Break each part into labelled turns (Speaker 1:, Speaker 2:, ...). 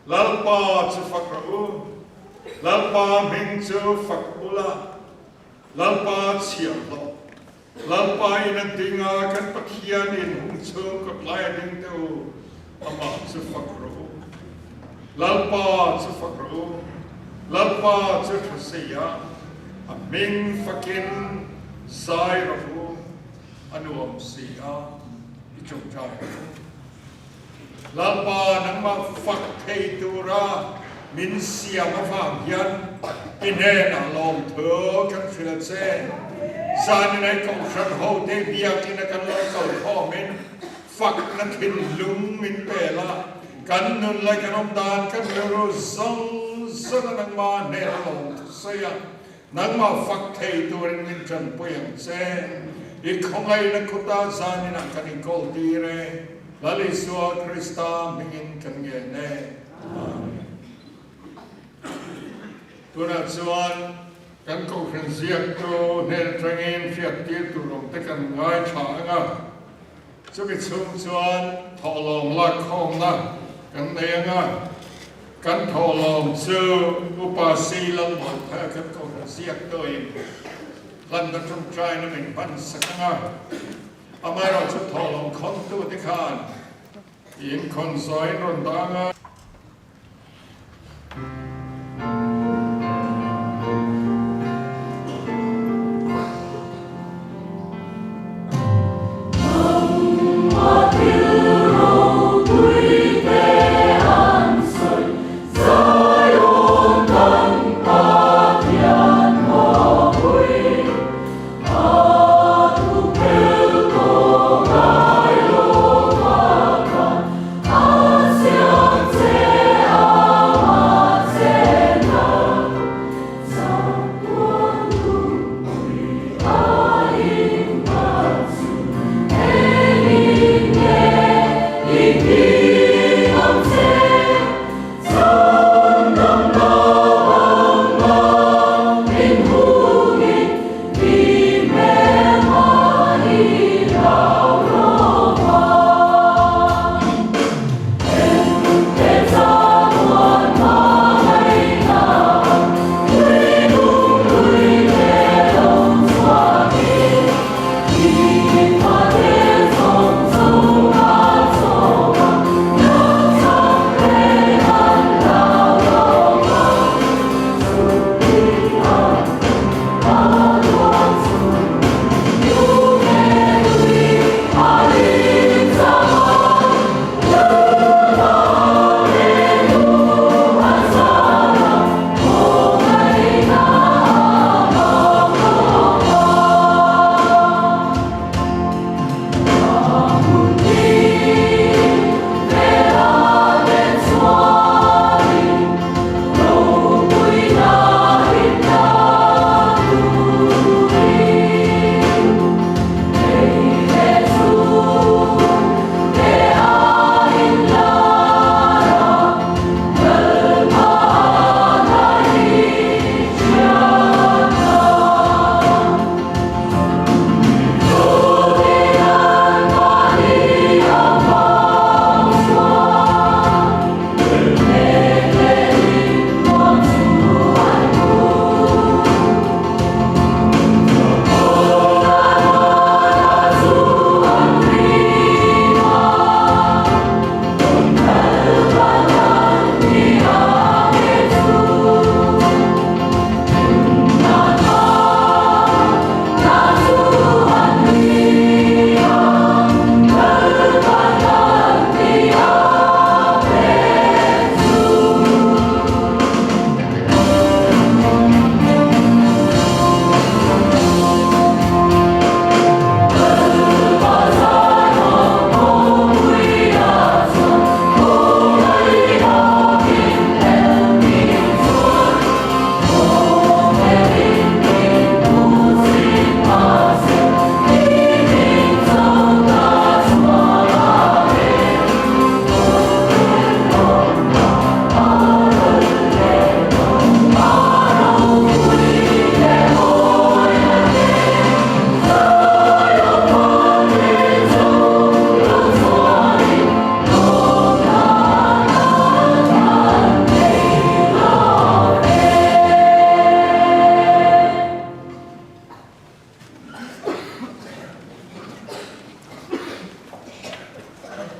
Speaker 1: lalpa chu fakrau lalpa ming chu fakula lalpa chialo lalpa in dinga kan pakhian in hung chu ko lai ding tu ama chu fakrau lalpa chu fakrau lalpa chu thasiya aming fakin sai rahu anuam siya ichung chai lalpa nang ma fak thei tura min sia ma phang yan ine na long thơ kan phila che san nai ko khan ho te bia kin kan lo ko kho min fak na thin lung min pe la kan nun lai kan om dan kan ro zong zong nang ma ne long sia nang ma fak thei tura min chan puyang che I khongai na kuta san na kan ko ti re Lali Sua Krista mingin kange ne. Tuna chuan kan ko khan ziak to ne trangin fiat ti tu rong te kan ngai cha nga. Chu ki chung chuan tholong la khom na kan ne nga. Kan tholong chu upasi lang mo tha kan ko khan ziak to in. Lan da chung trai na min pan sak nga. Amaiเราจะทอลงคนตัวที่ขานยิงคนสวยรนตางา
Speaker 2: Hãy subscribe cho kênh Ghiền Mì Gõ để không bỏ lỡ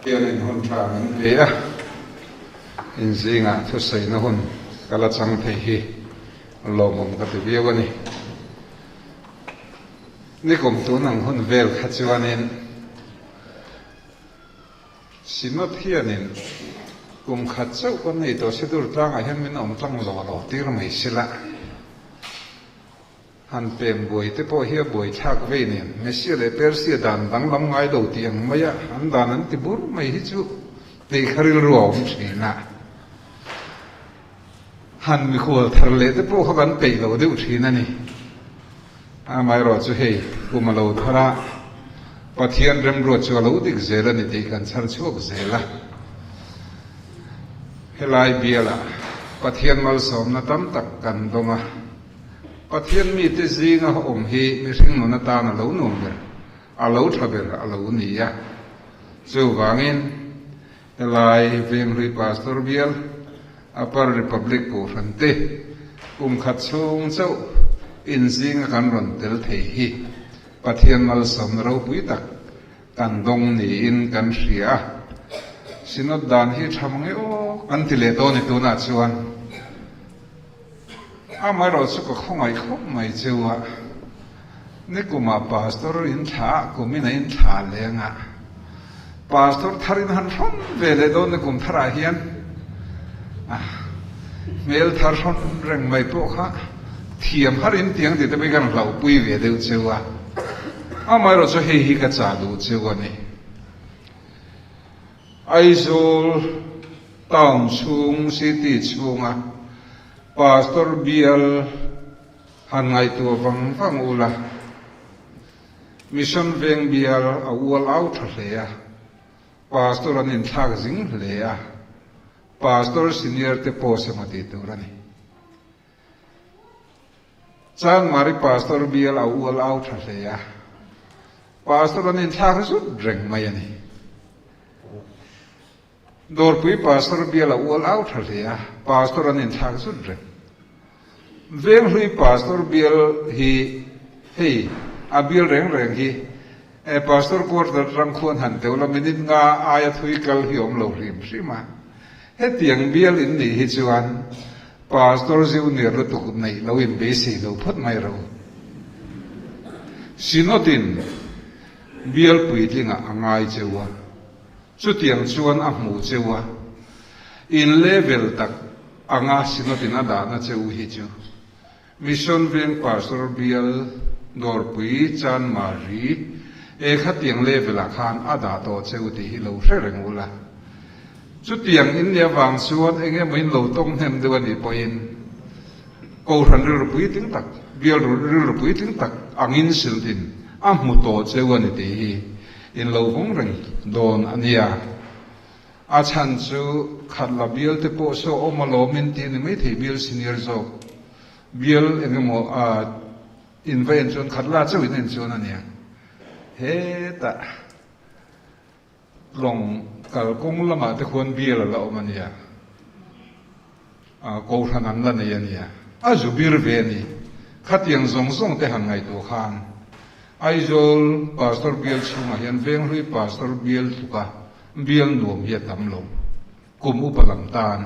Speaker 2: kian in hon tha man ve a in zinga thu sei na hun kala chang thei hi lo mom ka ti viawani ni kom tu nang hun vel kha chuanin sinot hianin kum khat chau kan nei to sidur tlang a hian min om tlang lo tir mai sila han pem boi te po hia boi thak ve nen mesia le persia dan dang lam ngai do tiang maya an dan an ti bur mai hi chu te kharil ruam thina han mi khol thar le te po khan pe lo de thina ni a mai ro chu hei kum lo thara pathian rem ro chu lo dik zela ni te kan char chuak zela helai biala pathian mal som na tam tak kan donga pathian mi te zinga hi mi hring no na ta na lo nom ber a lo thaber a lo ni ya chu wangin helai veng ri pastor bial upper republic ko rante khat chung chau in zinga kan ron tel thei hi pathian mal som ro pui tak kan dong ni in kan ria sinot dan hi thamange o kan tile to ni tu na chuan amai ro chu ko khongai khom mai chewa ni kuma pastor in tha kumina in tha lenga pastor tharin han ron vele do ni kum thara hian mel thar ron reng mai po kha thiam harin tiang ti te be kan lau pui ve deu chewa amai ro chu hei hi ka cha du chewa ni aizol town chung city chunga pastor bial han ngai tu wang ula mission veng bial a wall out hlea pastor an in thak zing hlea pastor senior te pose mati turani chan mari pastor bial a wall out hlea pastor an in thak zu dreng mai ani dor pui pastor biala wall out halia pastor an in thak su dre veng hui pastor bial hi hei a bial reng hi e pastor kor da rang khon han teula minit nga aya thui kal hi om lo rim sima he tiang bial in ni hi chuan pastor junior ru tuk nei lo in be si lo phot mai ro sinotin bial pui linga angai chewa chu tiang chuan a hmu chewa in level tak anga sinotin ada na cheu hi chu mission veng pastor bial dor pui chan mari e kha tiang level a khan ada to cheu ti hi lo reng ula chu tiang in ya wang chuan enge mein lo tong hem de ni poin ko ran ru pui ting tak bial ru pui ting tak angin siltin a hmu to cheu ani ti hi in lo hong reng don ania a chan chu khat la bial te po so o malo min ti ni mai thei bial senior zo bial engemo a invention khat la chu in chon ania he ta long kal kong lama te khon bial la o mania a ko thanan la ne ania a zu bir ve ni khat yang zong te han ngai to khan aizol pastor bial chunga hian veng hlui pastor bial tuka bial nuam hi tam lo kum upalam tan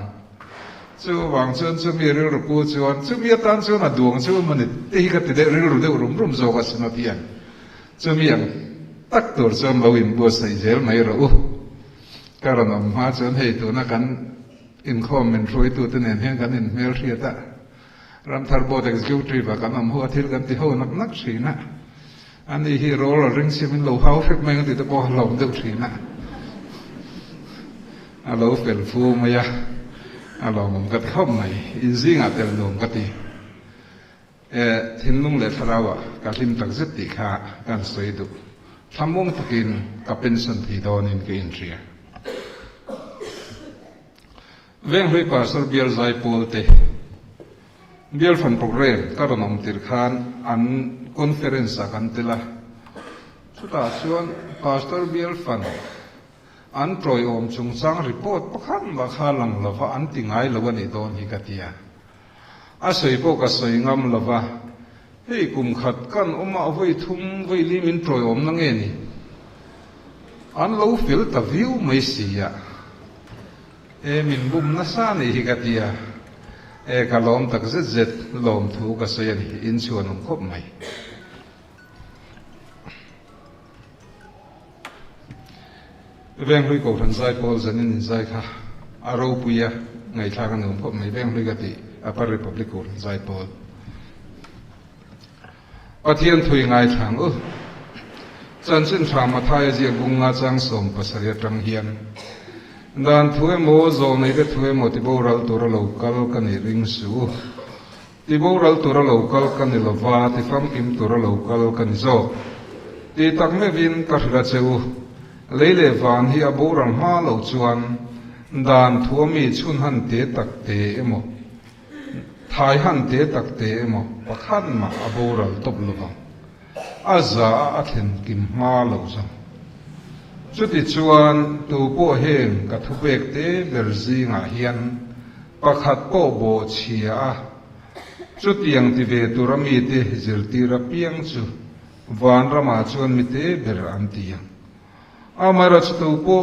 Speaker 2: chu wang chen chu mi ru pu chuan chu mi tan chu na duang chu mani te hi ka te ru de rum zo ka sina pian chu mi ang tak tor chon lo in bo sai zel mai ro karanam ma chen hei tu na kan in comment roi tu te nen hen kan in mel riata ram thar board executive kan am ho thil kan ti ho nak sina ani hi rol ring simin lo hau fek mai ngi te po lo de thina a lo fel fu maya a lo mom kat khom mai in zinga tel nom kati thin lung le tharawa ka lim tak zet ti kha kan soi du thamong takin ka pension thi don in ke in ria veng hui pastor bial zai pol te bial fan program karonom tir khan an conference kan tela chuta chuan pastor bial fan an troi om chung chang report pakhan ba khalang lova an tingai lawani don hi katia a soi po ka soi ngam lova hei kum khat kan oma voi thum voi limin troi om na nge ni an lo fil ta view mai sia e min bum na sa ni hi ka tia e ka lom tak zet zet lom thu ka sayan hi in chuan ong khop mai veng hlui ko than zai pol zanin zai kha aro puya ngai thla kan ong khop mai veng hlui ka ti upper republic ko zai pol pathian thui ngai thang chan sin thang ma thai ji bunga chang som pasari tang hian dan thuê mô zo nei ke thuê mo ti boral tura local kan i ring su ti boral tura local kan i lova ti fam kim tura local kan i zo ti tak me vin ka hra cheu leile van hi a boral ma lo chuan dan thuê mi chun han te tak te emo thai han te tak te emo pakhan ma a boral top lovang aza a thlen kim ma lo zang chút ít chuan tu bộ heng cả thu bек te berzi nga hian pakhat po bo chia chút yang ti ve tu rami te zir ti ra piang chu van rama chuan mi te ber an ti yang amara tu po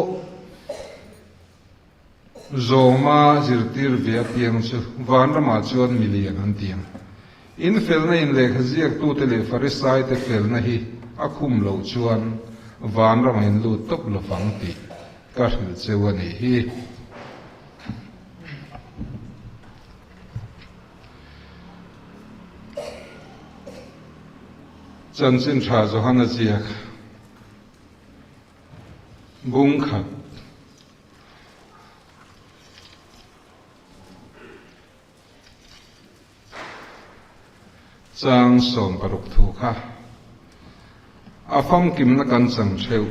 Speaker 2: zoma zir tir ve piang chu van rama chuan mi lian an ti yang in fel na in le khaziak tu te le farisai te fel na hi akhum lo chuan van ram in lu top lo fang ti ka hil chewani hi chan sin tha zo hana ziak bung khat chang som paruk thu kha afam kim na kan chang theu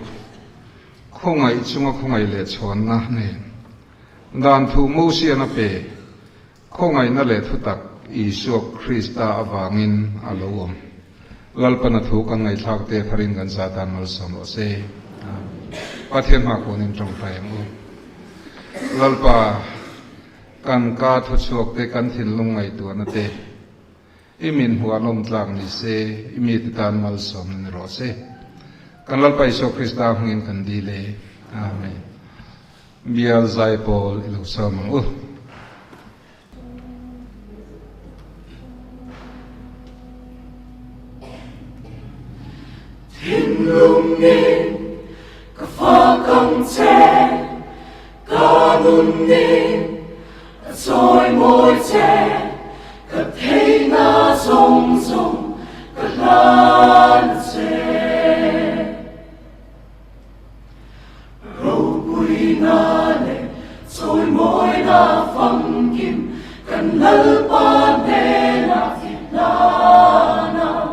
Speaker 2: khongai chunga khongai le chon na ne dan thu mo sia na pe khongai na le thu tak isu krista awangin alowom lalpana thu kan ngai thak te pharin kan satan mal som o se pathian ma ko nin trong pai mu lalpa kan ka thu chuak te kan thin lung ngai tu na te imin huwa lom tlang ni se imi tan mal som ni ro se kan lal pai so krista hungin kan dile amen bial zai pol ilu som
Speaker 3: thiên lung ni ka fa kam che ka nun ni soi môi che ka thấy na song song ka lan che râu bụi na lệ soi môi na phăng kim kan lal pa ne na thịt na nam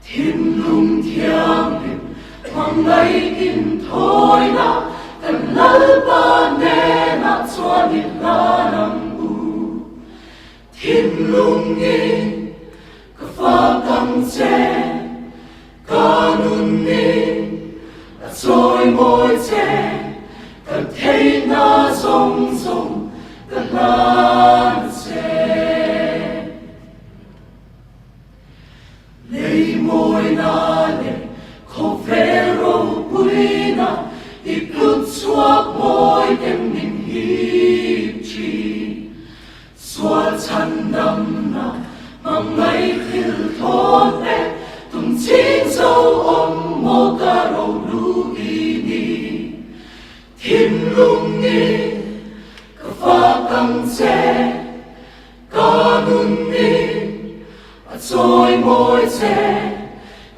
Speaker 3: thiên lung thiang hình hoàng ngày in thôi na kan lal pa ne na chuan in na nam thiên lung ni ka fa kam che ka nun ni a trôi môi che ka thấy na song song ka lan che lấy môi na le khô phê rô bụi na i cướp chuak môi tem min hiệp chi xóa chăn đâm na mang ngày khil thôn em tung chín dấu ông mô ca râu lu ini thiên lung ni ka fa căng che ka nun ni a trôi môi che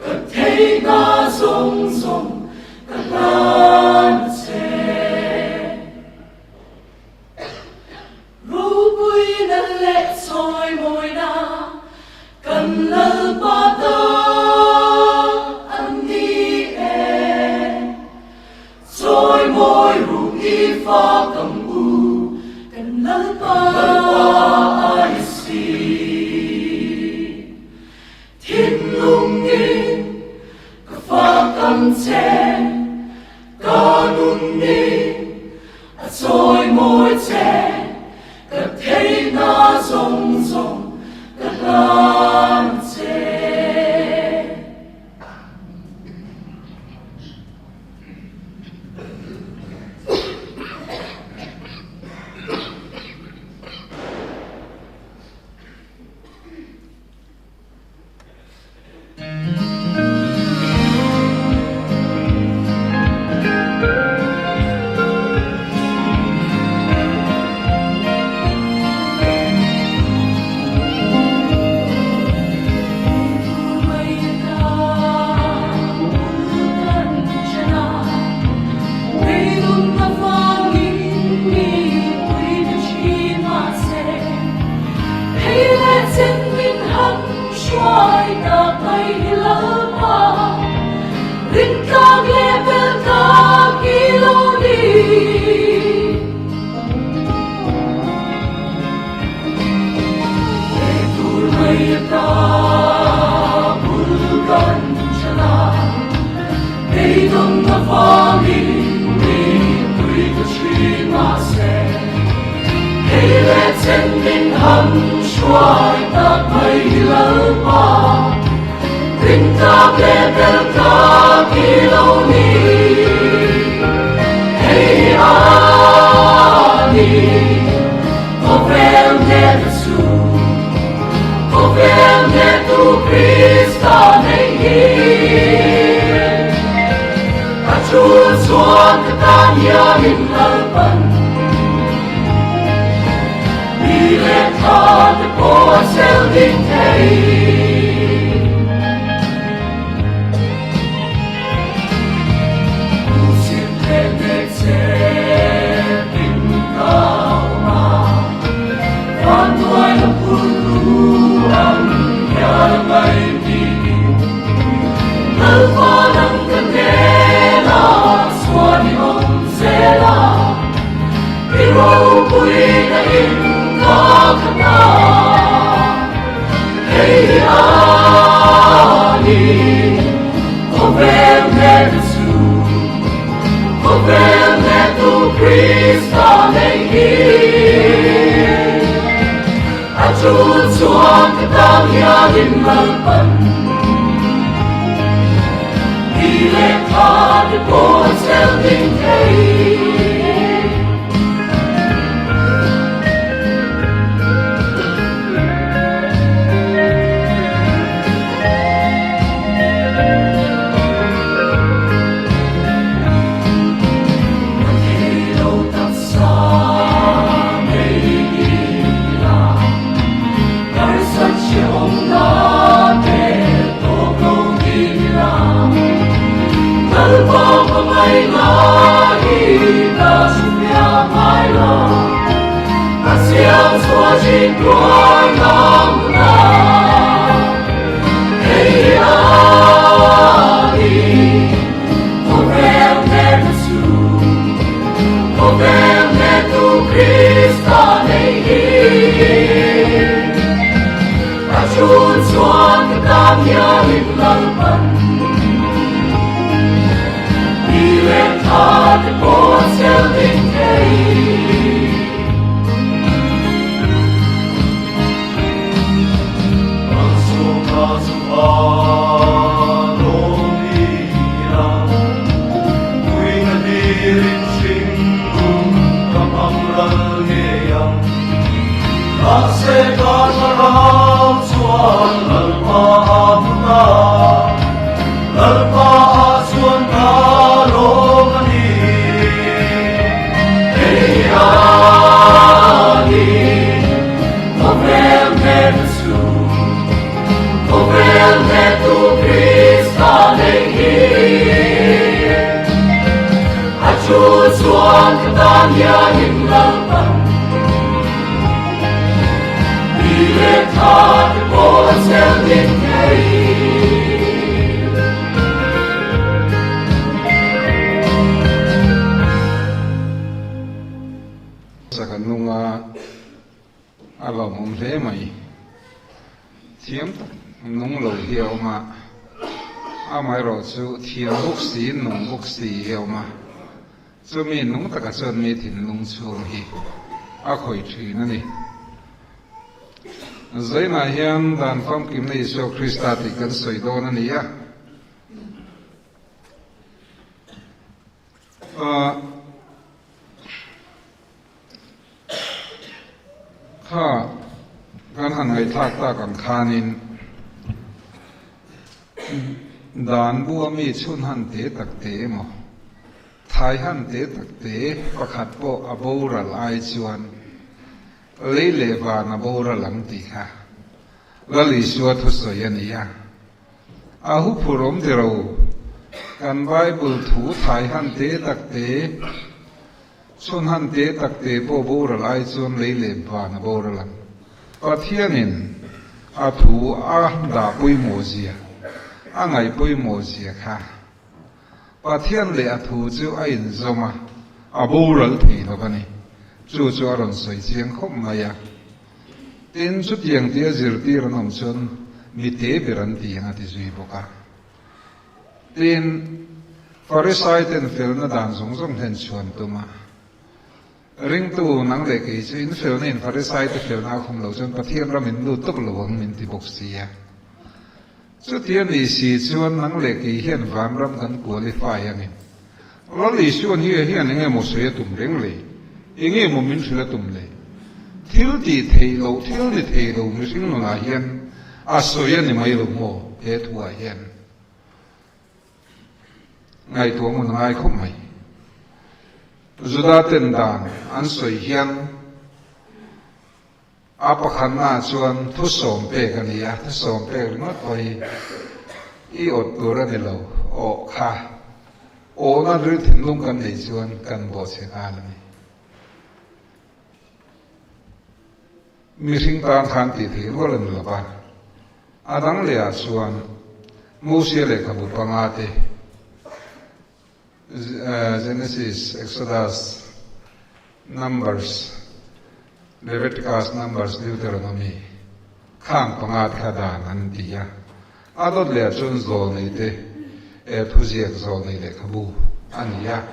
Speaker 3: ka thấy na song song ka lan che soi môi na cần lal pa ta an ni e soi môi ru i fa kam u cần lal pa ai si thiên lung ni ka fa kam che ka nun ni a soi môi che ka thấy na song song ka lan che hoa linh linh tùy cho chi mà sẽ hay lẽ chân linh hằng xoay ta mây lỡ ba tình ta kê bèo ta kỳ lâu ni hay ani có vẻ nghe Giêsu có vẻ nghe tu Christa này hiền ta Chúa xuân ta nhớ mình lỡ bần đi lên ta để bỏ xeo đinh thầy Christa này hiền, Chúa Chúa cái ta gia đình lỡ bần, đi lên ta để bỏ xeo tình thầy. Xin của lòng ta hey ani có vẻ nghe Giêsu có vẻ nghe tu Christa này hiền ta Chúa xuân cái ta nhớ mình lỡ bần đi lên ta để bỏ xeo tình thầy sẽ có rau xuân lần qua xuân ta lô đi hey ani có vẻ nghe Giêsu có vẻ nghe tu Christa này hiền Chúa xuân cái ta nhớ những lỡ bần lên ta để bỏ xeo tình thầy
Speaker 2: saka nunga alo mom le mai thiam nung lo hiao ma amai ro chu thiam buk si nung buk si hiao ma chu mi nung taka chon mi thin lung chung hi a khoi thin ani zaina hian dan fam kim nei so Christa ti kan soi don ani ya kha kan hangai thak ta kan khanin dan bua mi chun han te tak te mo thai han te tak te pakhat po abora lai chuan leile va na bora lang ti kha lali suwa thu soyania ahu phurom dero kan bible thu thai han te tak te chun han te tak te po bora lai chuan leile va na bora lang pathianin a thu a da pui mo zia a ngai pui mo zia kha pathian le a thu chu a in zoma a boral thi lo bani chu chu aron soi chiang khop maya tin chu tiang tia zir tir nom chun mi te beran ti nga ti zui boka tin Pharisai ten fel na dan zong zong hen chuan tuma ring tu nang le ki chu in fel nin Pharisai te fel na khum lo chuan pathian ram in lu tuk lo ang min ti bok sia chu tian ni si chuan nang le ki hian van ram kan qualify angin lo li chuan hi hian nge mo se tum reng le inge mo min thila tum le thil ti thei lo thil ni thei lo mi sing no na hian a soya ni mai lo mo he thua hian ngày tuổi một ngày không mày, dù đã tên đàn anh soi hiền, áp khăn na chuan thu sôm bè cái này thu sôm bè nó thôi, ý ở tuổi ra này lâu, ở kha, ở na rưỡi thìn lung cái này chuan cần bỏ xe ra này, mi sinh tan khăn thì nó lần là ba, đang lẽ chuan, mua xe lại cả một bằng ate. Genesis, Exodus, Numbers, Leviticus, Numbers, Deuteronomy, khang pangat khadan an dia. Adot le chun zol nei te, thuziak zol nei le khabu ania.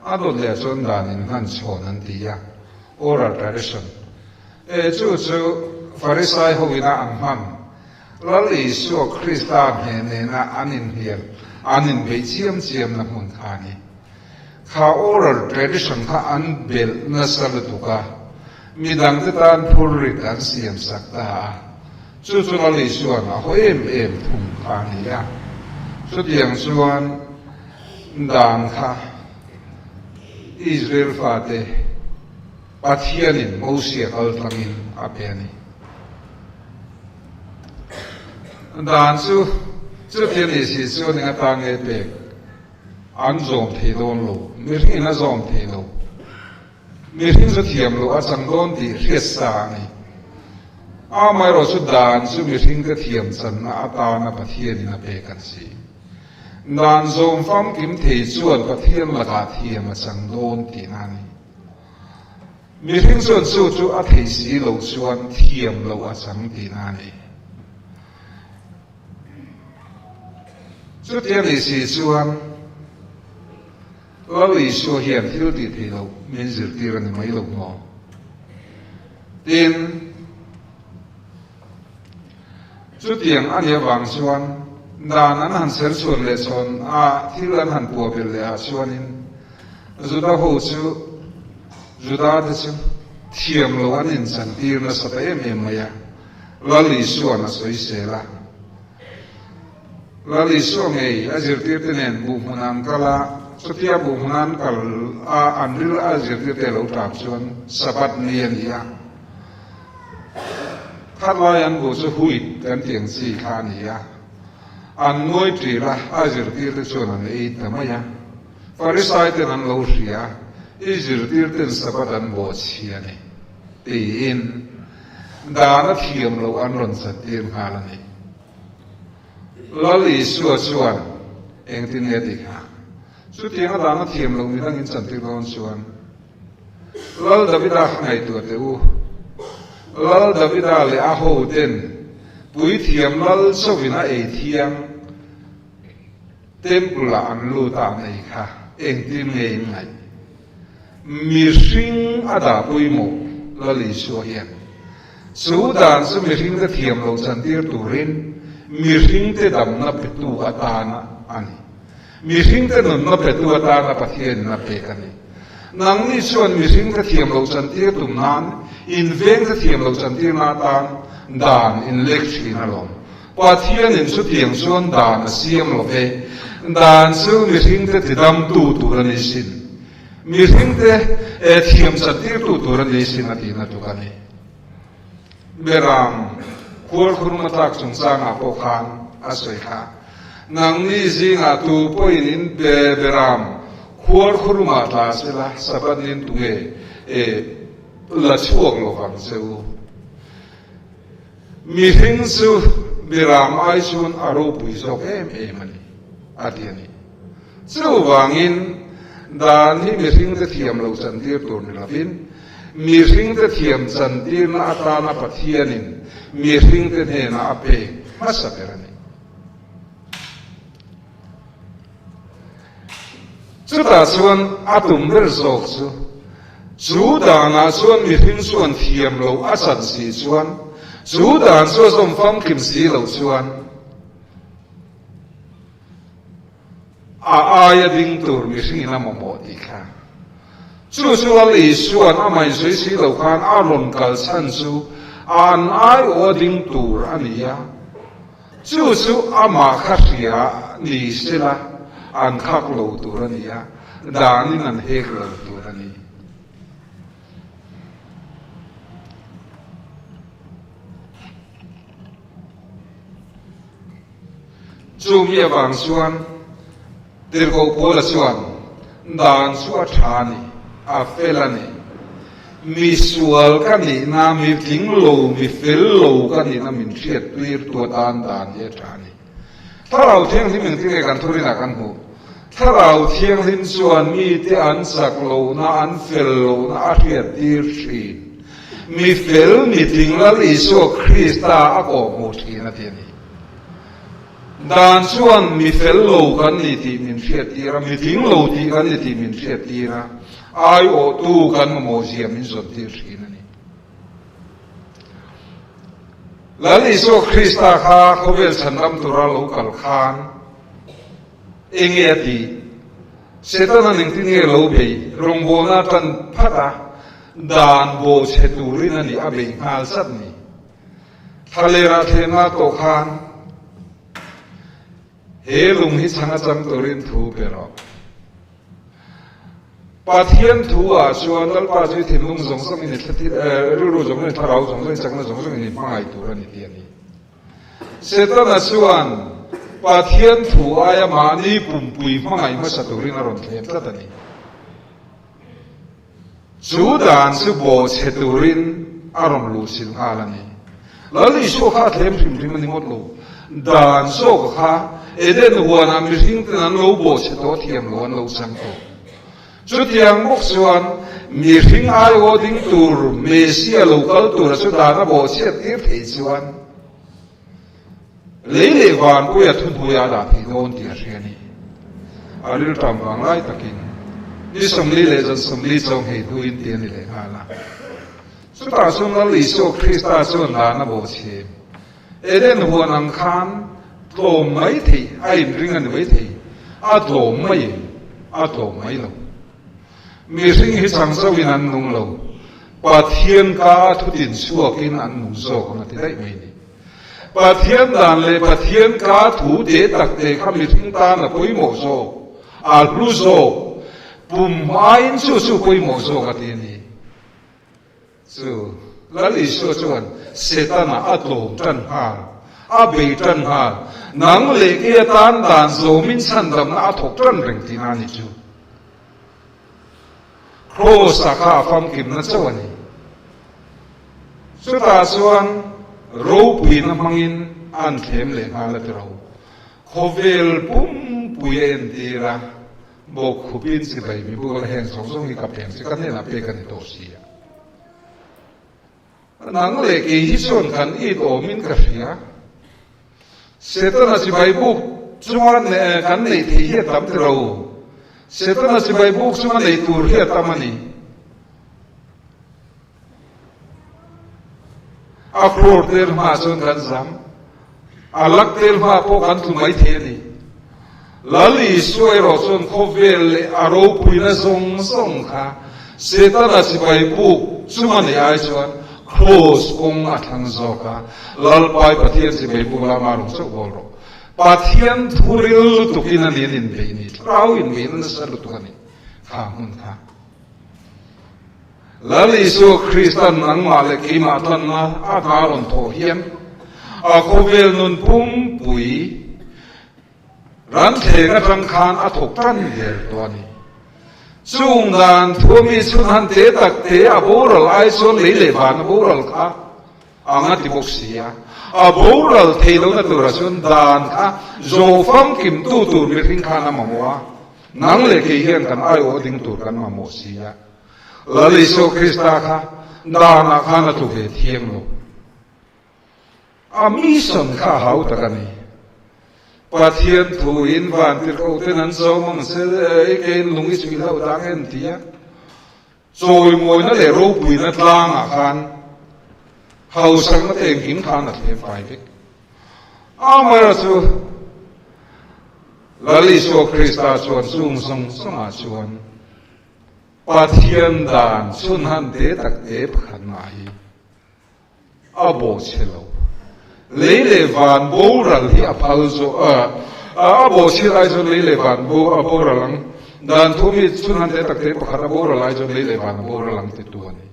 Speaker 2: Adot le chun dan in han chon an dia. Oral tradition. Chu Pharisai hovina amham. Lali su Christan he na anin hiel. Anin be chiam na mun khani. Kha oral tradition kha an bel na salatuka midang te tan phurrit an siam sakta chu ali suan a hoem thum khani ya chu tiang suan dan kha Israel fate pathianin Moses altlangin apeni dan chu tiang ni si chu ni atang e pe an zom thei don lo mi rin a zom thei lo mi rin zu thiam lo a chang don ti riat sa ni a mai ro chu dan chu mi rin ka thiam chan na ata na pathian in a pe kan si dan zom fam kim thei chuan pathian la ka thiam a chang don ti na ni mi rin chu a thei si lo chuan thiam lo a chang ti na ni chu tiang ni si chuan lo li su hian thil ti thei lo min zir tir ani mai lo mo tin chu tiang ani wang chuan dan an han ser chuan le chon a thil an han pu bel le a chuanin zuda ho chu zuda de chu thiam lo an in chan tir na sa em maya lo li su an a soi se la lo li su ngei a zir tir tenen bu munam kala Sotia buhunan kal a anril a zirti te lo tap chuan sabat nian ya khatlayan bu chu huit kan tiang si kha ni ya an noi tri la a zirti te chuan an ei tamaya Pharisai ten an lo ria i zirti ten sabat an bo chi ani ti in dana thiam lo an ron sa tim halani lali su chuan eng tin nge ti kha chu tiang da na thiam lo mi dang in chan ti ron chuan lal davida ngai tu te u lal davida le a ho ten pui thiam lal sovina e thiang temple an lu ta nei kha eng tin ngei ngai mi hring ada pui mo lali so hian chu dan chu mi hring te thiam lo chan tir turin mi hring te dam na petu atana ani mi hring te nun na petu atana pathian na pe kani nang ni chuan mi hring te thiam lo chan tir tum nan in veng te thiam lo chan tir na tan dan in lecture na lom pathian in chu tiang chuan dan a siam lo ve dan chu mi hring te tidam tu rani sin mi hring te thiam chan tir tu rani sin ati na tu kani beram khur khur matak chung sang a po khan a soi kha nang ni zinga tu po in beram khur khur ma ta sela sabanin tu la chuak lo wang seu mi hring chu beram ai chun aro pui sok em ani atiani chu wangin dan hi mi hring te thiam lo chan tir tur ni lapin mi hring te thiam chan tir na atana pathianin mi hring te ne na ape masaperani ชุดตาส่วนอาตุมเรื่องโศกจูดานาส่วนมีทิ้งส่วนเทียมโลอาสันสีส่วนจูดานส่วนสมฟังกิมสีโลส่วนอายดิ้งตัวมีสิ่งนั้นมาหมดอีกค่ะจู่ลีส่วนอาไม่สวยสีโลกันอารมณ์กัลสันจูอันอายอดิ้งตัวอันนี้จู่อามาขัดยานี่สิละอันขักโลตัวนี้ดานินันเฮกโลตัวนี้จู่มีบางส่วนเด็กเขาพูดส่วนดานส่วนชานีอาเฟลนีมีส่วนกันนี่นามีทิ้งโลมีเฟลโลกันนี่นามีเชียดตัวดานเยชานีถ้าเราเที่ยงที่มึงที่กันทุเรียนกันหูถ้าเราเที่ยงที่ส่วนมีที่อันสักโลนาอันเฟลโลนาอาเทียตีชีนมีเฟลมีทิ้งแล้วอิสุคริสต์อาโกมูทีนั่นเองดานส่วนมีเฟลโลกันนี่ที่มินเชียตีระมีทิ้งโลที่กันนี่ที่มินเชียตีระอายุตูกันมาโมเสียมินสนตีชีนั่นนี่แล้วอิสุคริสต์ข้าเขาเป็นสันดำตุระโลกัลขานเองเอตีเสตนันที่นี่โลเบย์รงโบนาตันพัดดานโบเชตูรินันนี่อาเบงฮาลสัตนี่ทะเลราเทนาโตขานเฮลุงฮิสังอาจังตัวรินทูเปรอปะเทียนทูอาชวนดัลปาจุทิมลุงสงสังอินิทัติรู้สงสังทาราวสงสังจังนะสงสังอินิมาไอตัวนิเทียนีเสตนัชวนปะเทียนทูอายามานีปุ่มปุยมาไอมาสัตว์รินารอนเทมตัดนี่จูดานสุโบเชตุรินอารมณ์ลูสินฮาลานีแล้วลิโชข้าเทมพิมมันนิมดลูดานโซกข้าเอเดนหัวนามิริงตันโลโบเชตโตเทียมล้วนโลสังโตจุดยังมุกส่วนมิริงไอโอดิงตูร์เมเซียโลกัลตูร์สุดานาโบเชติร์เทส่วนเลวานกุยทุนหุยาดาพิโดนที่เรียนีอาริลตามบางไลตะกินนี่สมลีเลจันสมลีจงให้ดูอินเดียนี่เลยฮะล่ะสุดท้ายส่วนนั้นลิโซคริสต์ส่วนนานาโบเชเอเดนหัวนังคานโตไม่ทีไอ้ริงันไม่ทีอาโตไม่ลงมีสิ่งที่สังสวินันนุ่งลงปะเทียนกาทุดินชัวกินอันนุ่งโซกันที่ได้ไม่นี่ปะเทียนดันเลยปะเทียนกาถูเดตักเดข้ามีทิ้งตาหน้าปุยโมโซอาลูโซปุ่มไอ้สู้ปุยโมโซกันที่นี่สู้แล้วลิโซชวนเสตนาอาโตจันฮาอาเบจันฮานังเล็กเอตันดันโซมินสันดำอาถกจันเริงที่นั่นนี่จูโครสักข้าฟังกิมนั่นสวนีสุดท้ายส่วนรูปีนมังอินอันเข้มเลยมาแล้วเราโคเวลปุ่มปุยเอ็นตีระบอกขุบินสิไปมีบุกแห่งสองอีกับแห่งสิกันเนี่ยนับเป็นกันในตัวเสียนังเล็กอีฮิส่วนกันอีโตมินกระเสียเสตนาสิไปบุกจวนเนี่ยกันในที่เหตุทำเราเสตนาสิไปบุกจวนในตัวเหตุทำมันนี่อาโครเตอร์มาส่วนกันซ้ำอาลักเตอร์มาพวกกันทุ่มไม่เทียนี่ลาลีสวยรอส่วนโคเวลอารมณ์ปุยนะส่งค่ะเสตนาสิไปบุกจวนในไอส่วนclose องค์อัฐังโซกาลลปายปะเทียนสิเบบุลามารุสุบอลปะเทียนทุริลตุกินันยินเบนิเราอินเบนันสรุตุกันิข้ามุนข้าลาลิโซคริสตันนังมาเลกิมาตันนาอาคารอนโทเฮียนอาโคเวลนุนปุ่มปุยรันเทงรังคานอาถกตันเดลตัวนี้สุงดานทัวมีสุนันเตตักเตอบูรัลไอโซนเลเลบานอบูรัลค่ะอังติบกเสียอบูรัลเทโลนัตุระสุนดานค่ะโจฟังกิมตูมีริงคานามมัวนังเลกิเฮียนกันไอโอดิงตูกันมาโมเสียลาลิโซคริสตาค่ะดานาคานาตุเกเทียงโลอามีสันข้าหาวตะกันนี่ ปัทเทียนถูอินวันติดเขาเท่านั้นโซ่มังเสดเอ็นลุงอิสมิลเอาดังเอ็นทีอะโซ่มวยนั่นแหละรูปวินัดล่างอาคารเฮาสังนั่นเองหินทานนั่นเองไฟเด็กมาละสูลลิโซคริสต์ชวนซุ่มส่งสมาชวนปัทเทียนดานสุนหันเดตักเอฟขันมาฮีอาโบเชโลเลวันโบรัลที่อภัลโซอาโบเชลไลโซเลวันโบรัลังดานทุมิสุนหันเดตักเอฟขันโบรัลไลโซเลวันโบรัลังติดตัวนี้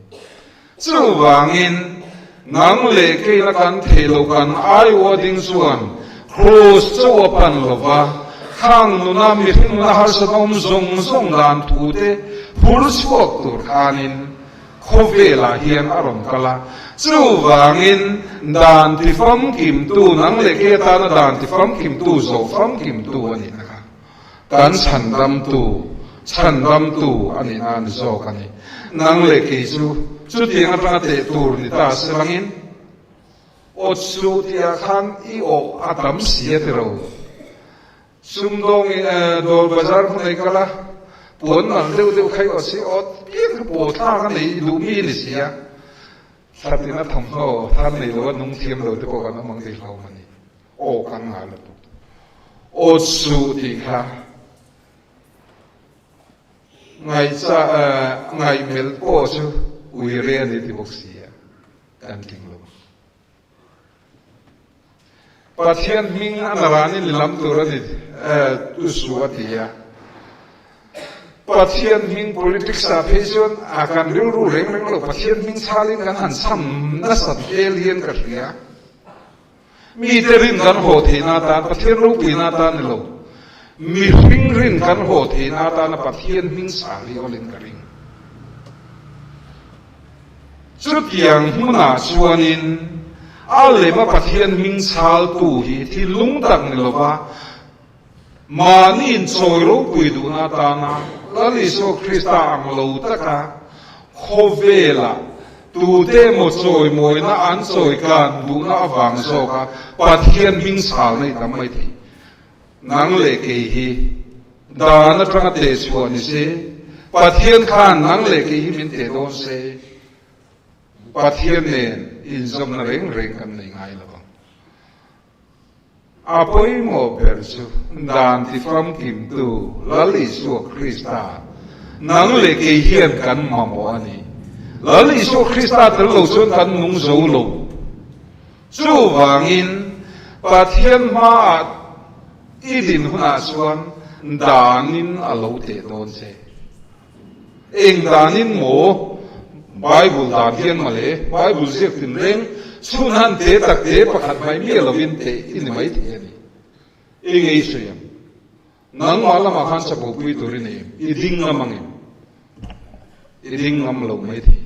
Speaker 2: จู่วางินนังเลกีนักันเทโลกันไอวอดิงส่วนครูสโจปันลวะข้างนุนามิหินนาฮาร์สนอมซงดานทูเตพูดสวกตุรขานินโคเวลาเฮียนอารมณ์กะลาจู่วางินดานที่ฟังกิมตูนังเลกีตานดานที่ฟังกิมตูโซฟังกิมตูอันนี้นะครับการฉันดำตูอันนี้นั่นโซกันนี้นังเลกีจู่ที่อันนั้นเตตูนิตาสลังอินอดสู่ที่อาคารอีโออาตัมเสียเตโรซุ่มดงโดนบาซาร์คนไหนกันละปวดนั่นเร็วใครก็เสียอดเพี้ยนปวดท่ากันไหนดูมีนี่เสียสัตย์นัททำเขาท่านในหรือว่านุ่งเทียมเราจะบอกกันว่ามังดีเขามันนี่โอ้กันหาละตุอดสู่ที่ค่ะไงจะไงเมลโก้ชูวิเรียนที่บอกเสียกันจริงลงปัจเจียนมิงอันร้านี่ลำตัวนี่ตุสวัสดีอะปัจเจียนมิง politics อาเพชรอาการรู้เรื่องเราปัจเจียนมิงชาลินกันหันซ้ำนัสัตเอเลียนกันเรียมีแต่รินกันโหดที่นาตาปัจเจียนรูปีนาตานี่เรามีรินกันโหดที่นาตานะปัจเจียนมิงชาลิโอลินกันริงสุดอย่างมุนาชวนินอะไรมาปัจเจียนมิงชาลตูฮีที่ลุงตังนี่เราว่ามานินโซยรูปุยดูนาตานะลลิโซคริสต์อังโลตะกะโคเวลาตูเตโมโซยมวยนะอันโซยกันดูนะวังโซกะปัจเจียนมิงชาลนี่ทำไมทีนังเลกฮีดานะพระเตชวนิเซปัจเจียนขันนังเลกฮีมินเตโดนเซปัจเจียนเนอินซอมนาเร่งกันในไงล่ะบ้างอาพอยโมเปอร์ซูดานที่ฟังกิมตูลลิสุคริสตานังเลกเฮียนกันมาโมอันนี้ลลิสุคริสตาตลอดจนกันนุ่งโซโลจู่วางินปัจเจียนมาอีดินหุนาชวนดานินอโลเตโดนเซเองดานินโมBible ดานเทียนมาเลย Bible เสียถึงเร่งสุนันเตะตักเตะประคัดไม่มีเราวินเตะอินไม่เทียนี่เองไอ้เสียงนังมาละมาขันสะบุกุยตัวนี้อีดิ่งงามังอีดิ่งงามเราไม่ที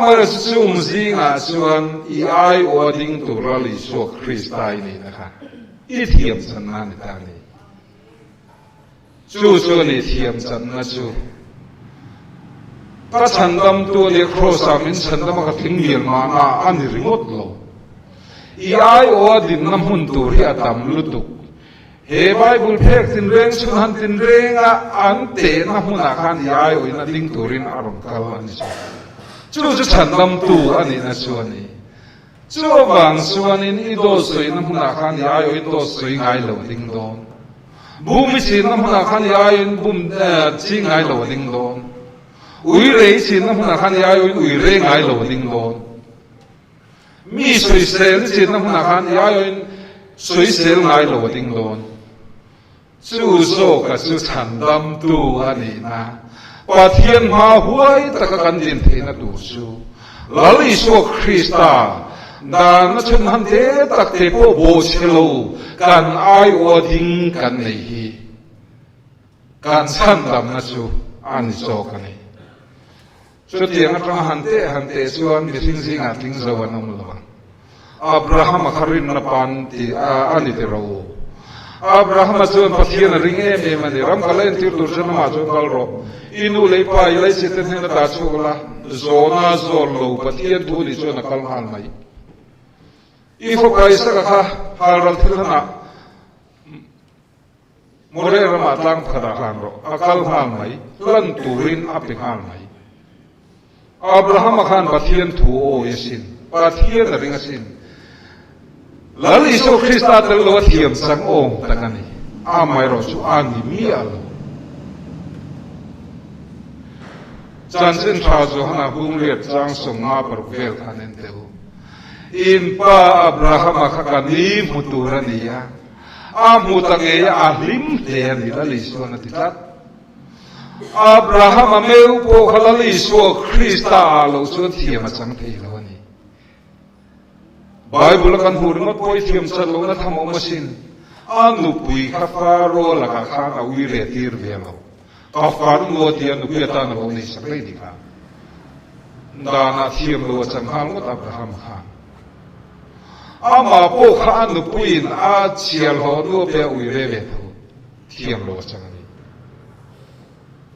Speaker 2: มาร์ซุ่มซิงอาส่วนอีไอวอดิ่งตัวเราลิโซคริสต์ไตนี่นะคะอีเทียมสันนันตานี่จู่นี่เทียมสันนะจู่ก็ฉันดำตัวเลี้ยโครสามินฉันดำมาทิ้งเมียนมาอันนี้ริงดโลอีไอโอดินน้ำหุ่นตัวที่อาตามลุตุกเฮไบเบิลเพกตินเร่งสุนันตินเร่งอันเตน้ำหุ่นอาคารอีไอโออินาดิ้งตัวรินอารมณ์กาลานิจู่ฉันดำตัวอันนี้นะส่วนนี้จู่บางส่วนนี้อีโดสวยน้ำหุ่นอาคารอีไอโออิโดสวยไงโลดิ้งโดนบูมิชินน้ำหุ่นอาคารอีไอโอบุมชิงไงโลดิ้งโดนอุยเรย์สินน้ำมันขันยาอุยเร่งไงโลดิ้งโดนมีสวยเซลสินน้ำมันขันยาสวยเซลไงโลดิ้งโดนจู่โซกับจู่ฉันดำตัวนี่นะปัจเจียนมาหัวตะกันดินเทนดูสู้ลลิโซคริสตาดานชนหันเตตักเตโปโบเชโลกันไอวอดิ้งกันนี่กันฉันดำนะจู่อันนี้โซกันนี่สุดที่อันนั้นหันเตส่วนมิสิงสิงห์ทิ้งสวรรค์นั่นละอับราฮัมขรินนับปันที่อันนี้เทราอับราฮัมส่วนพัฒนาริงเอเมมันนี่รัมกัลเลนที่ตัวฉันมาส่วนกัลโรอินูเลปายไลสิทธิ์เนี่ยตัดชั่วละโซนาโซโลพัฒนาดูดิส่วนกัลฮันไม่อีฟกไอสักค่ะฮารัลทิลนะ more rama tang phada khan ro akal hal mai lan turin api hal mai Abraham khan pathian thu o yesin pathian ring asin lal isu Krista tel lo thiam sang ong takani amai ro chu ani mi alo chansin tha zo hana hung le chang song ma par vel khanen deu in pa Abraham khakani muturania amutange ahlim te ni la isu na titat Abraham meu po khala isu Krista lo chu thiam chang thei lo ni Bible kan hurmat poi thiam chalo na thamo masin anu pui kha faro la ka kha na wi re tir velo ka far lo ti anu pe ta na bo ni sak le di ka dana thiam lo chang hal ngot Abraham khan ama po kha anu puin a chial ho no pe wi re ve tho thiam lo chang ni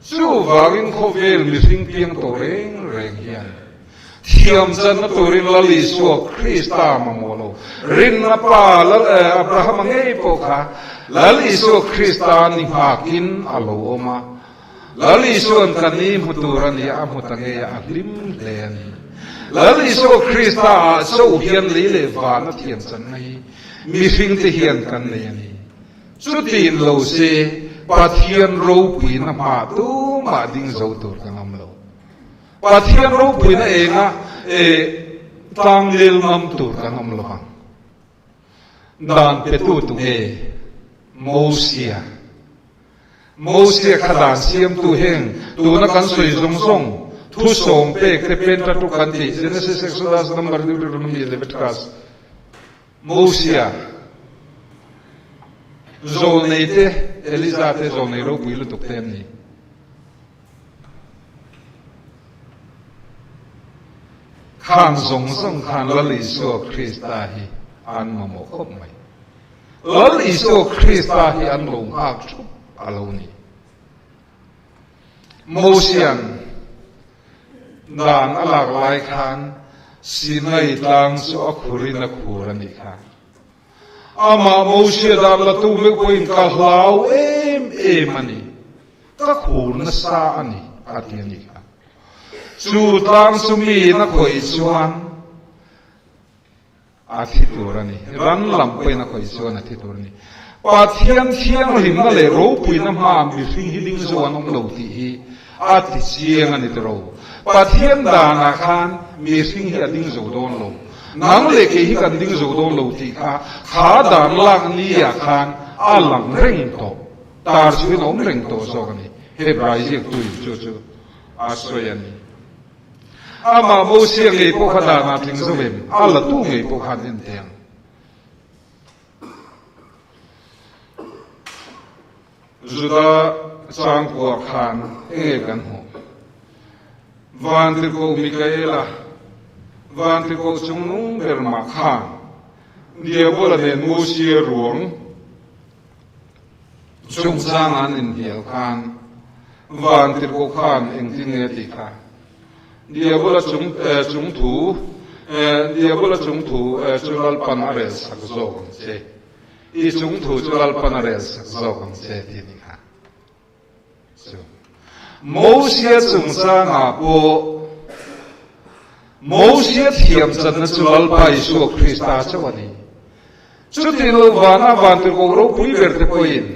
Speaker 2: chu wangin kho vel mi sing piang to reng reng hian thiam chan na turin la li su Krista mamolo rin na pa la Abraham ngei po kha la li su Krista ni hakin alo oma la li su an kani muturani a mutange a lim len la li su Krista so hian li le va na thiam chan nei mi sing te hian kan nei ni chu tin lo se pathian ro pui na ma tu ma ding zo tur kan am lo pathian ro pui na enga tang lil mam tur kan om lo dan pe tu tu he Mosia khadan siam tu heng tu na kan soi zong zong thu som pe te pen ta tu kan ti Genesis Exodus number 11 Leviticus Mosia zo nei te Elizate zo nei ro pui lu tu tem ni khan zong zong khan la li so Krista hi an ma mo khop mai la li so Krista hi an lo hak chu alo ni Mosian dan alak lai khan sinai tang so akhurina khurani khan ama Mosia dan la tu me poin ka hlau em ani ka khur na sa ani atiani khan chu tang sumi na khoi chuan athi turani ran lam pe na khoi chuan athi turani pathian thiang lim na le ro pui na ma mi hring hi ding zo anong lo ti hi athi chiang ani tro pathian dana khan mi hring hi ading zo don lo nang le ke hi kan ding zo don lo ti kha dan lang ni ya khan alang reng to tar chu no reng to so ni hebrai ji tu chu asoyani ama Mosia ngei po khada na thing zovem ala tu ngei po khanin teng zuda chang ko khan kan ho van tri ko Mikaela van tri ko chungnung berma khan dia bola ne Mosia ruang chung sang an in hial khan van tri ko khan eng tin ne ti kha dia bola chung thu chulal pan arel sak zo che i chung thu chulal pan arel sak zo che ti ni kha so Mosia chung sa nga po Mosia thiam chan na chulal pa Isu Krista chawani chuti lo wana van tu ko ro pui ber te poin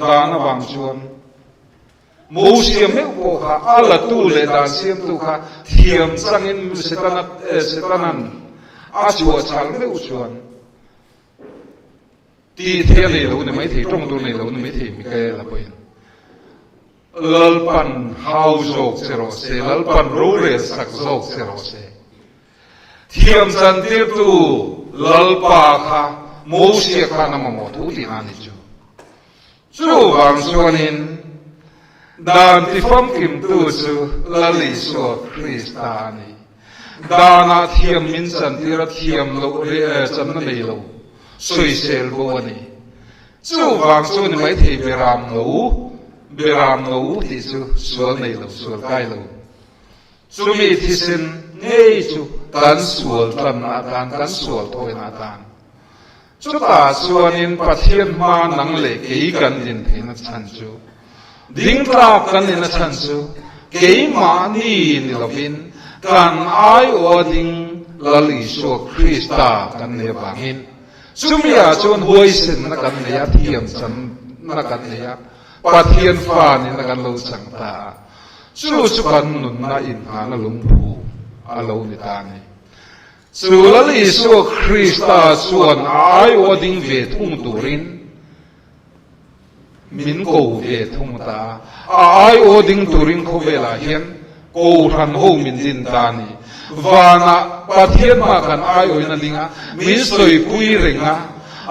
Speaker 2: dana wang chuan Mosia me ko kha ala tu le dan siam tu kha thiam changin setanan a chua chal me uchuan ti the le lo ne mai the tong tu ne lo ne mai the mi ka la poin lalpan hau zok zero se lalpan ro re sak zok zero se thiam chan tir tu lalpa kha Mosia kha na mo thu ti ani chu wang chuanin dan ti fam kim tu chu la li so Krista ni dana thiam min san tira thiam lo re chan na nei lo soi sel bo ani chu wang chu ni mai thei beram lo ti chu sual nei lo sual kai lo sumi thi sin nei chu tan sual tan na tan sual thoi na tan chút ta xuân in pathian ma nang lệ kỹ gần in thế nó chăn chú đinh ta gần in nó chăn chú kỹ mà ni lovin kan ai o ding lali so Krista kan ne bangin sumia chuan huai sin na kan ne ya thiam chan na kan ne ya pathian fa ni na kan lo chang ta chu kan nun na in ha na lung phu alo ni ta ni lali so Krista chuan ai o ding ve thung turin min ko ve thung ta ai o ding turin kho vela hian ko ran ho min din ta ni vana pathian ma kan ai oina linga min soi pui renga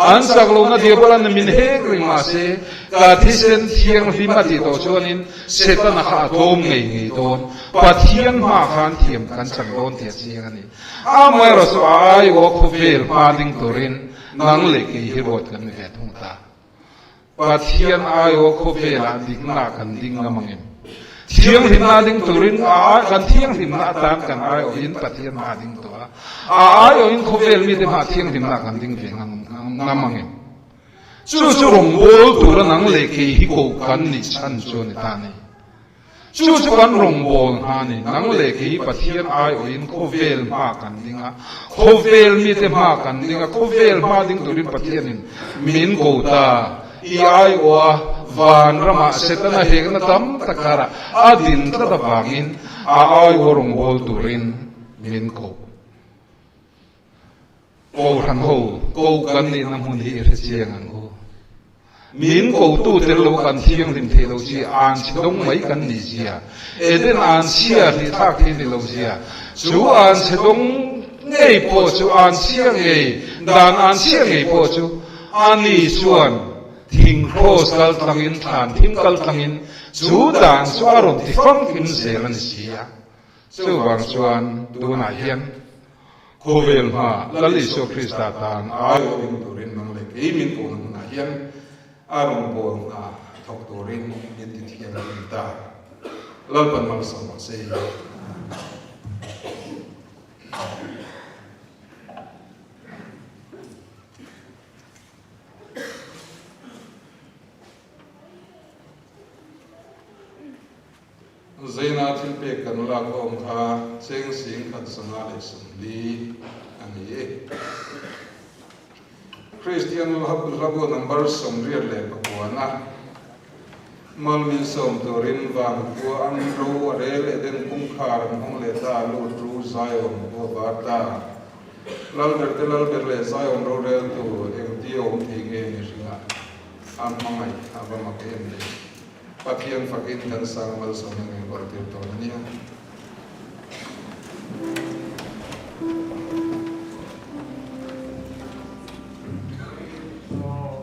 Speaker 2: an saklo na dia bolan min hek ring ma se ka thisen thiang hima ti to chuanin setana kha thom ngei ngei ton pathian ma khan thiam kan chang don thia chiang ani a mai ro so ai o kho vel ma ding turin nang le ki hi rot kan ve thung ta pathian ai o kho vela ding na kan ding na mangem thiang him na ding turin a kan thiang him na tan kan ai o in pathian ma ding to a ai o in khovel mi de ma thiang him na kan ding ve ngamangem chu rong bol tur nang le ke hi ko kan ni chan chu ni ta ni chu kan rong bol ha ni nang le ke hi pathian ai o in khovel ma kan dinga khovel mi de ma kan dinga khovel ma ding turin pathian in min ko ta i ai o van rama setana hegna tam takara adin ta da bangin a ai worong bol turin min ko ran ho ko kan ni na mun hi re chiang an ho min ko tu tel lo kan thiang lim the lo chi an chi dong mai kan ni sia eden an sia ri thak hi ni lo sia chu an che dong ngei po chu an sia ngei dan an sia ngei po chu ani chuan thing cross kal tangin than thim kal tangin chu dan chu aron ti fang kim selan sia chu wang chuan du na hian khovel ma lali so Krista tan ai o ding turin nang le ke min ko nang na hian aron bol na thok turin min ti thiam ta lal pan mang sam se zaina thil pe kan la khom kha cheng sing khat sanga le sum li ani e Christian labo number som riat le pakwana mal min som torin wang ko an ro re le den kum khar hong le ta lu tru zion bo ba ta lal ber le zion ro re tu em ti om thi nge ni ringa am mangai aba ma ke ni pathian fakin kan sang mal som nge bor ti to ni
Speaker 3: Oh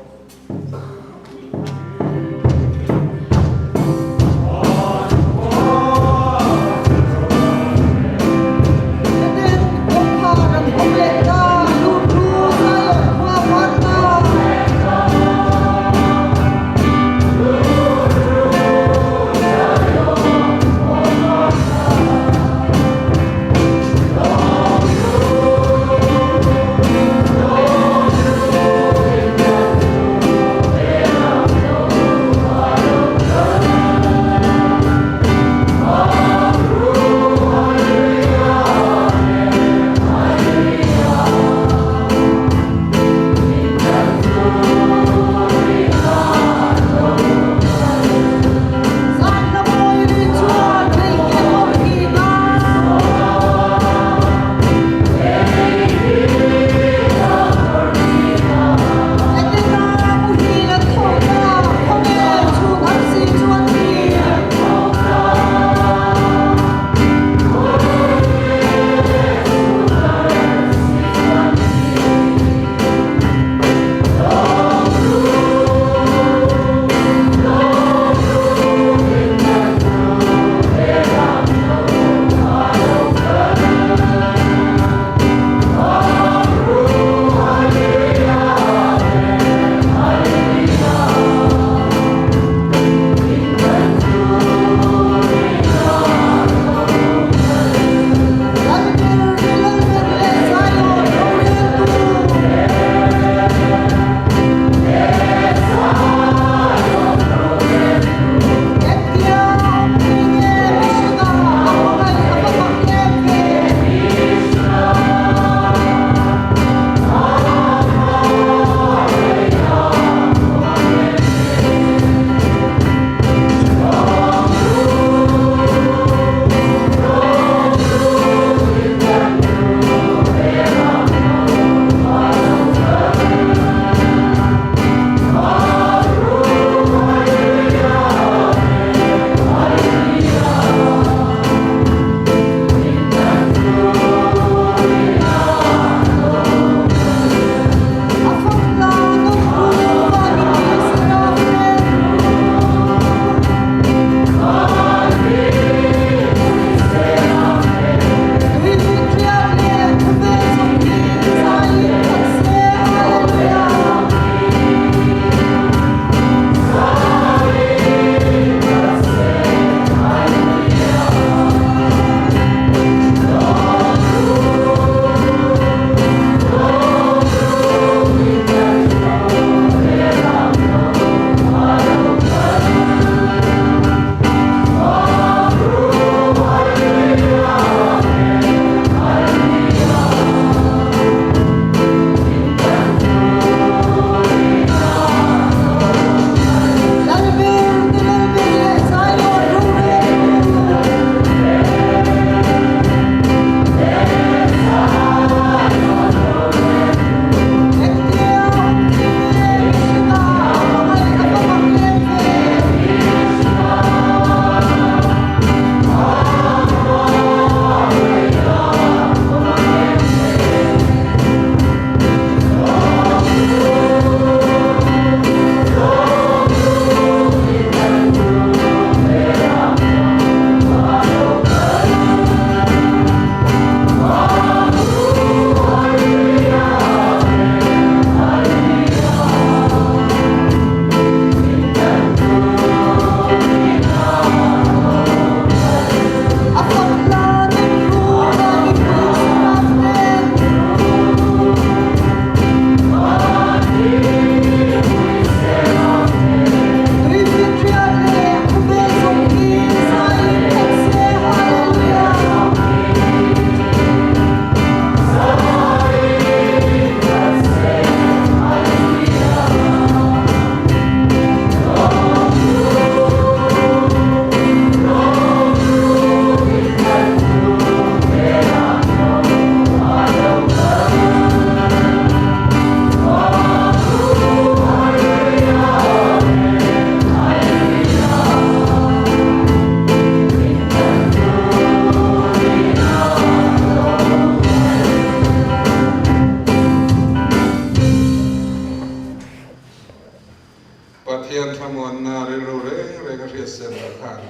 Speaker 2: thamon na ro re ga ria sen la khan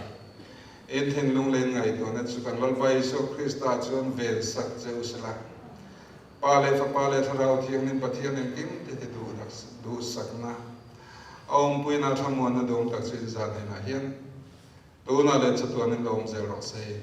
Speaker 2: in thing lung len ngai to na chu kan lalwai so Krista chon vel sak jeusala pale tharau thiang nin pathian nin kim te du sakna om puina thamon na dong tak chin za na hian tu na le chatuan nin lom zel ro sei